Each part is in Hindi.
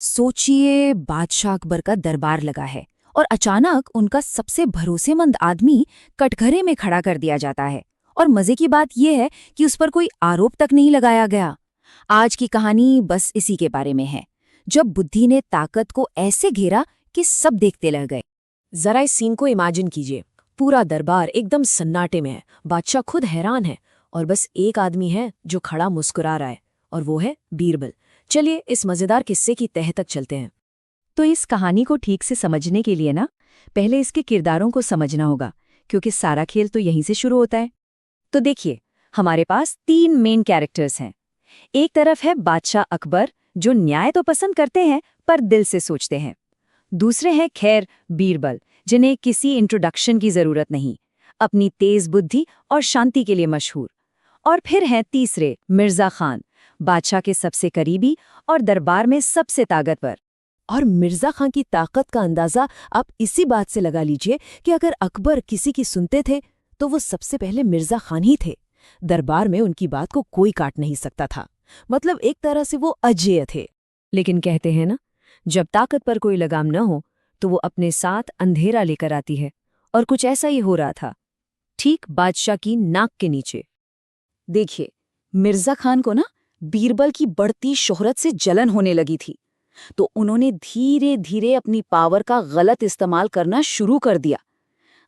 सोचिए, बादशाह अकबर का दरबार लगा है और अचानक उनका सबसे भरोसेमंद आदमी कटघरे में खड़ा कर दिया जाता है। और मजे की बात यह है कि उस पर कोई आरोप तक नहीं लगाया गया। आज की कहानी बस इसी के बारे में है, जब बुद्धि ने ताकत को ऐसे घेरा कि सब देखते रह गए। जरा इस सीन को इमेजिन कीजिए। पूरा दरबार एकदम सन्नाटे में है, बादशाह खुद हैरान है और बस एक आदमी है जो खड़ा मुस्कुरा रहा है, और वो है बीरबल। चलिए इस मजेदार किस्से की तह तक चलते हैं। तो इस कहानी को ठीक से समझने के लिए ना, पहले इसके किरदारों को समझना होगा, क्योंकि सारा खेल तो यहीं से शुरू होता है। तो देखिए, हमारे पास 3 मेन कैरेक्टर्स हैं। एक तरफ है बादशाह अकबर, जो न्याय तो पसंद करते हैं पर दिल से सोचते हैं। दूसरे हैं खैर बीरबल, जिन्हें किसी इंट्रोडक्शन की जरूरत नहीं, अपनी तेज बुद्धि और शांति के लिए मशहूर। और फिर हैं तीसरे मिर्जा खान, बादशाह के सबसे करीबी और दरबार में सबसे ताकतवर। और मिर्जा खां की ताकत का अंदाजा आप इसी बात से लगा लीजिए कि अगर अकबर किसी की सुनते थे तो वो सबसे पहले मिर्जा खान ही थे। दरबार में उनकी बात को कोई काट नहीं सकता था, मतलब एक तरह से वो अजेय थे। लेकिन कहते हैं ना, जब ताकत पर कोई लगाम न हो तो वो अपने साथ अंधेरा लेकर आती है। और कुछ ऐसा ही हो रहा था, ठीक बादशाह की नाक के नीचे। देखिए, मिर्जा खान को ना बीरबल की बढ़ती शोहरत से जलन होने लगी थी, तो उन्होंने धीरे धीरे अपनी पावर का गलत इस्तेमाल करना शुरू कर दिया।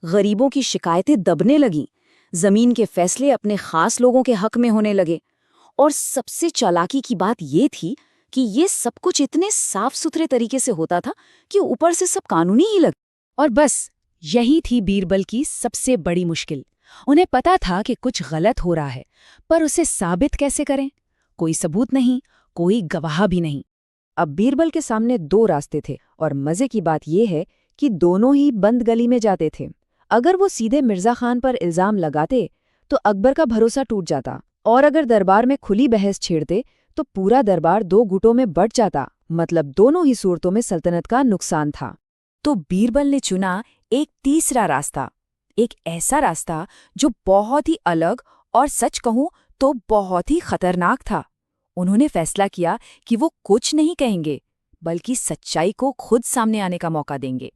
गरीबों की शिकायतें दबने लगीं, जमीन के फैसले अपने खास लोगों के हक में होने लगे। और सबसे चालाकी की बात ये थी कि ये सब कुछ इतने साफ सुथरे तरीके से होता था कि ऊपर से सब कानूनी ही लग। और बस यही थी बीरबल की सबसे बड़ी मुश्किल। उन्हें पता था कि कुछ गलत हो रहा है, पर उसे साबित कैसे करें? कोई सबूत नहीं, कोई गवाह भी नहीं। अब बीरबल के सामने 2 रास्ते थे, और मजे की बात यह है कि दोनों ही बंद गली में जाते थे। अगर वो सीधे मिर्जा खान पर इल्जाम लगाते तो अकबर का भरोसा टूट जाता, और अगर दरबार में खुली बहस छेड़ते तो पूरा दरबार 2 गुटों में बंट जाता। मतलब दोनों ही सूरतों में सल्तनत का नुकसान था। तो बीरबल ने चुना एक तीसरा रास्ता, एक ऐसा रास्ता जो बहुत ही अलग और सच कहूं तो बहुत ही खतरनाक था। उन्होंने फैसला किया कि वो कुछ नहीं कहेंगे, बल्कि सच्चाई को खुद सामने आने का मौका देंगे।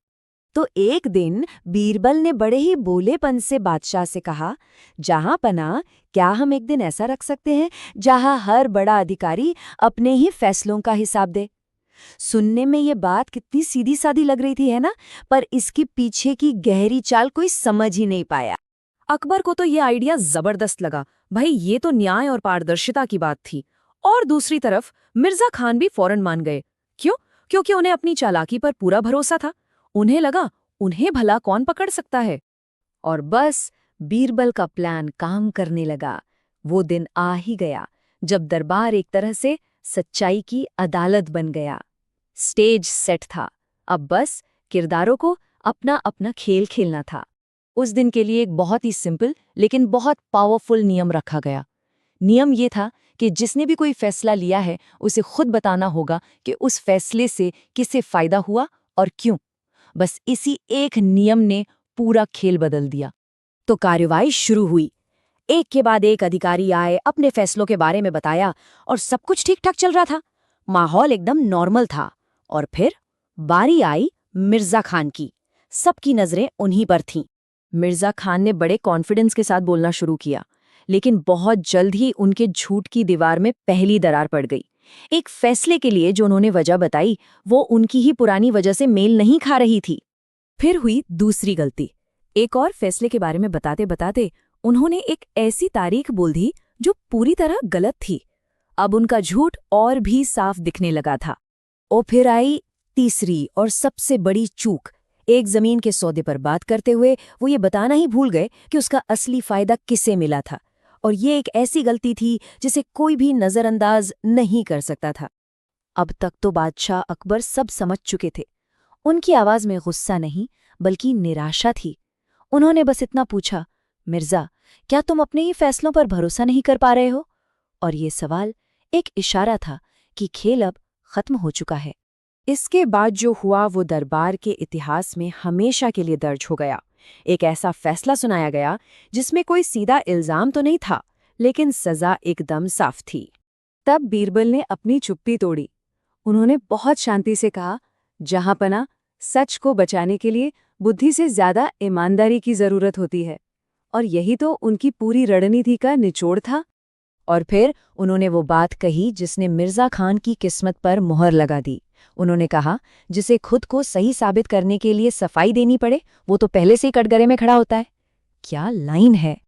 तो एक दिन बीरबल ने बड़े ही भोलेपन से बादशाह से कहा, जहां पना, क्या हम एक दिन ऐसा रख सकते हैं जहां हर बड़ा अधिकारी अपने ही फैसलों का हिसाब दे? सुनने में ये बात कितनी सीधी सादी लग रही थी, है ना? पर इसके पीछे की गहरी चाल कोई समझ ही नहीं पाया। अकबर को तो ये आइडिया जबरदस्त लगा। भाई, ये तो न्याय और पारदर्शिता की बात थी। और दूसरी तरफ मिर्जा खान भी फौरन मान गए। क्यों? क्योंकि उन्हें अपनी चालाकी पर पूरा भरोसा था। उन्हें लगा, उन्हें भला कौन पकड़ सकता है। और बस बीरबल का प्लान काम करने लगा। वो दिन आ ही गया जब दरबार एक तरह से सच्चाई की अदालत बन गया। स्टेज सेट था, अब बस किरदारों को अपना अपना खेल खेलना था। उस दिन के लिए एक बहुत ही सिंपल लेकिन बहुत पावरफुल नियम रखा गया। नियम ये था कि जिसने भी कोई फैसला लिया है उसे खुद बताना होगा कि उस फैसले से किसे फायदा हुआ और क्यों। बस इसी एक नियम ने पूरा खेल बदल दिया। तो कार्यवाही शुरू हुई। एक के बाद एक अधिकारी आए, अपने फैसलों के बारे में बताया, और सब कुछ ठीक ठाक चल रहा था। माहौल एकदम नॉर्मल था। और फिर बारी आई मिर्जा खान की। सबकी नजरें उन्हीं पर थीं। मिर्जा खान ने बड़े कॉन्फिडेंस के साथ बोलना शुरू किया, लेकिन बहुत जल्द ही उनके झूठ की दीवार में पहली दरार पड़ गई। एक फैसले के लिए जो उन्होंने वजह बताई, वो उनकी ही पुरानी वजह से मेल नहीं खा रही थी। फिर हुई दूसरी गलती। एक और फैसले के बारे में बताते बताते उन्होंने एक ऐसी तारीख बोल दी जो पूरी तरह गलत थी। अब उनका झूठ और भी साफ दिखने लगा था। और फिर आई तीसरी और सबसे बड़ी चूक। एक जमीन के सौदे पर बात करते हुए वो ये बताना ही भूल गए कि उसका असली फायदा किसे मिला था। और ये एक ऐसी गलती थी जिसे कोई भी नजरअंदाज नहीं कर सकता था। अब तक तो बादशाह अकबर सब समझ चुके थे। उनकी आवाज में गुस्सा नहीं, बल्कि निराशा थी। उन्होंने बस इतना पूछा, मिर्जा, क्या तुम अपने ही फैसलों पर भरोसा नहीं कर पा रहे हो? और ये सवाल एक इशारा था कि खेल अब खत्म हो चुका है। इसके बाद जो हुआ वो दरबार के इतिहास में हमेशा के लिए दर्ज हो गया। एक ऐसा फैसला सुनाया गया जिसमें कोई सीधा इल्जाम तो नहीं था, लेकिन सजा एकदम साफ थी। तब बीरबल ने अपनी चुप्पी तोड़ी। उन्होंने बहुत शांति से कहा, जहांपना, सच को बचाने के लिए बुद्धि से ज्यादा ईमानदारी की जरूरत होती है। और यही तो उनकी पूरी रणनीति का निचोड़ था। और फिर उन्होंने वो बात कही जिसने मिर्जा खान की किस्मत पर मुहर लगा दी। उन्होंने कहा, जिसे खुद को सही साबित करने के लिए सफाई देनी पड़े, वो तो पहले से ही कटघरे में खड़ा होता है। क्या लाइन है!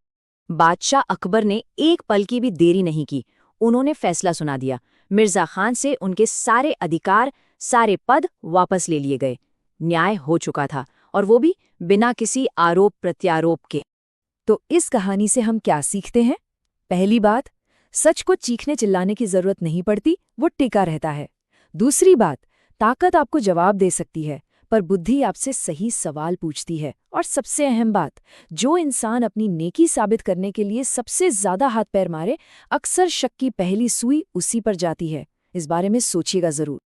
बादशाह अकबर ने एक पल की भी देरी नहीं की। उन्होंने फैसला सुना दिया। मिर्जा खान से उनके सारे अधिकार, सारे पद वापस ले लिए गए। न्याय हो चुका था, और वो भी बिना किसी आरोप प्रत्यारोप के। तो इस कहानी से हम क्या सीखते हैं? पहली बात, सच को चीखने चिल्लाने की जरूरत नहीं पड़ती, वो टिका रहता है। दूसरी बात, ताकत आपको जवाब दे सकती है, पर बुद्धि आपसे सही सवाल पूछती है। और सबसे अहम बात, जो इंसान अपनी नेकी साबित करने के लिए सबसे ज्यादा हाथ पैर मारे, अक्सर शक की पहली सुई उसी पर जाती है। इस बारे में सोचिएगा जरूर।